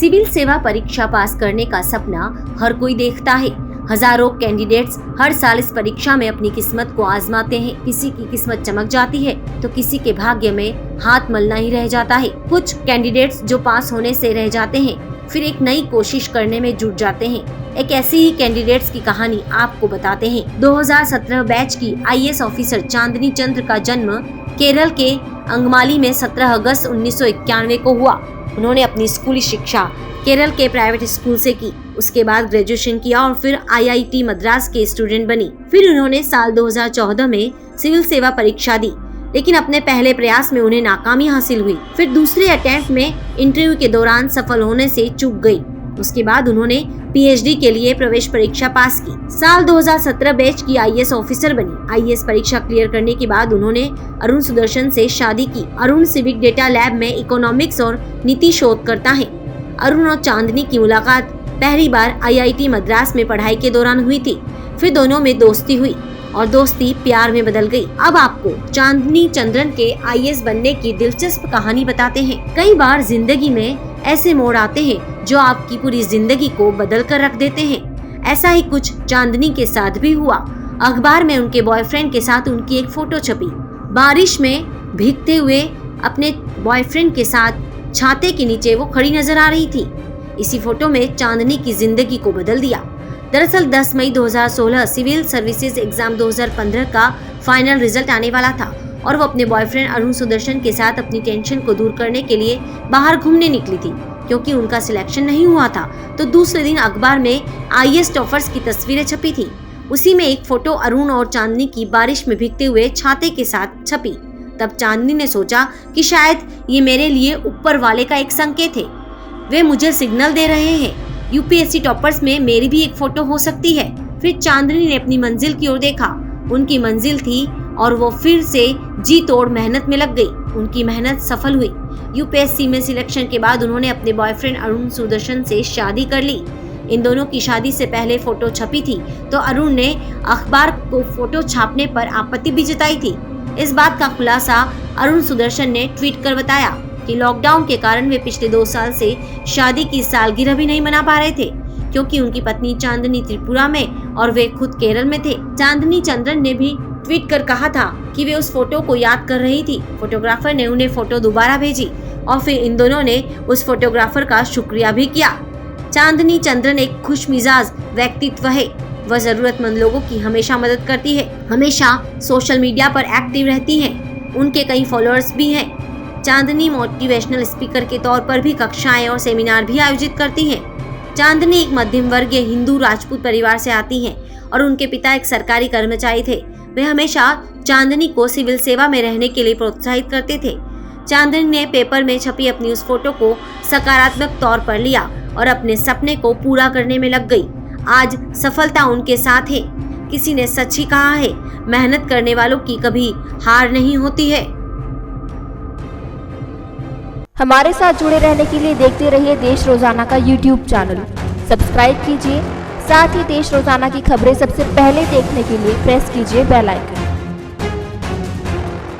Civil सेवा परीक्षा पास करने का सपना हर कोई देखता है। हजारों कैंडिडेट्स हर साल इस परीक्षा में अपनी किस्मत को आजमाते हैं। किसी की किस्मत चमक जाती है तो किसी के भाग्य में हाथ मलना ही रह जाता है। कुछ कैंडिडेट्स जो पास होने से रह जाते हैं फिर एक नई कोशिश करने में जुट जाते हैं। एक ऐसी ही कैंडिडेट्स की कहानी आपको बताते हैं। 2017 बैच की IAS ऑफिसर चांदनी चंद्र का जन्म केरल के अंगमाली में 17 अगस्त 1991 को हुआ। उन्होंने अपनी स्कूली शिक्षा केरल के प्राइवेट स्कूल से की। उसके बाद ग्रेजुएशन किया और फिर IIT मद्रास के स्टूडेंट बनी। फिर उन्होंने साल 2014 में सिविल सेवा परीक्षा दी, लेकिन अपने पहले प्रयास में उन्हें नाकामी हासिल हुई। फिर दूसरे अटेम्प्ट में इंटरव्यू के दौरान सफल होने से चूक गई। उसके बाद उन्होंने PhD के लिए प्रवेश परीक्षा पास की। साल 2017 बैच की IAS ऑफिसर बनी। IAS परीक्षा क्लियर करने के बाद उन्होंने अरुण सुदर्शन से शादी की। अरुण सिविक डेटा लैब में इकोनॉमिक्स और नीति शोध करता है। अरुण और चांदनी की मुलाकात पहली बार IIT मद्रास में पढ़ाई के दौरान हुई थी। फिर दोनों में दोस्ती हुई और दोस्ती प्यार में बदल गई। अब आपको चांदनी चंद्रन के IAS बनने की दिलचस्प कहानी बताते हैं। कई बार जिंदगी में ऐसे मोड़ आते हैं जो आपकी पूरी जिंदगी को बदल कर रख देते हैं। ऐसा ही कुछ चांदनी के साथ भी हुआ। अखबार में उनके बॉयफ्रेंड के साथ उनकी एक फोटो छपी। बारिश में भीगते हुए अपने बॉयफ्रेंड के साथ छाते के नीचे वो खड़ी नजर आ रही थी। इसी फोटो में चांदनी की जिंदगी को बदल दिया। दरअसल 10 मई 2016 सिविल सर्विसेज एग्जाम 2015 का फाइनल रिजल्ट आने वाला था और वो अपने बॉयफ्रेंड अरुण सुदर्शन के साथ अपनी टेंशन को दूर करने के लिए बाहर घूमने निकली थी। क्योंकि उनका सिलेक्शन नहीं हुआ था तो दूसरे दिन अखबार में IAS टॉपर्स की तस्वीरें छपी थी। उसी में एक फोटो अरुण और चांदनी की बारिश में भीगते हुए छाते के साथ छपी। तब चांदनी ने सोचा कि शायद ये मेरे लिए ऊपर वाले का एक संकेत है, वे मुझे सिग्नल दे रहे हैं। UPSC टॉपर्स में मेरी भी एक फोटो हो सकती है। फिर चांदनी ने अपनी मंजिल की ओर देखा। उनकी मंजिल थी और वो फिर से जी तोड़ मेहनत में लग गई। उनकी मेहनत सफल हुई। UPSC में सिलेक्शन के बाद उन्होंने अपने बॉयफ्रेंड अरुण सुदर्शन से शादी कर ली। इन दोनों की शादी से पहले फोटो छपी थी तो अरुण ने अखबार को फोटो छापने पर आपत्ति भी जताई थी। इस बात का खुलासा अरुण सुदर्शन ने ट्वीट कर बताया कि लॉकडाउन के कारण वे पिछले 2 साल से शादी की सालगिरह भी नहीं मना पा रहे थे, क्योंकि उनकी पत्नी चांदनी त्रिपुरा में और वे खुद केरल में थे। चांदनी चंद्रन ने भी ट्वीट कर कहा था कि वे उस फोटो को याद कर रही थी। फोटोग्राफर ने उन्हें फोटो दोबारा भेजी और फिर इन दोनों ने उस फोटोग्राफर का शुक्रिया भी किया। चांदनी चंद्रन एक खुशमिजाज व्यक्तित्व है। वह जरूरतमंद लोगों की हमेशा मदद करती है, हमेशा सोशल मीडिया पर एक्टिव रहती हैं। उनके कई फॉलोअर्स भी हैं। चांदनी मोटिवेशनल स्पीकर के तौर पर भी कक्षाएं और सेमिनार भी आयोजित करती हैं। चांदनी एक मध्यम वर्गीय हिंदू राजपूत परिवार से आती हैं और उनके पिता एक सरकारी कर्मचारी थे। वे हमेशा चांदनी को सिविल सेवा में रहने के लिए प्रोत्साहित करते थे। चांदनी ने पेपर में छपी अपनी उस फोटो को सकारात्मक तौर पर लिया और अपने सपने को पूरा करने में लग गई। आज सफलता उनके साथ है। किसी ने सच ही कहा है, मेहनत करने वालों की कभी हार नहीं होती है। हमारे साथ जुड़े रहने के लिए देखते रहिए देश रोजाना का YouTube चैनल। सब्सक्राइब कीजिए, साथ ही देश रोजाना की खबरें सबसे पहले देखने के लिए प्रेस कीजिए बेल आइकन।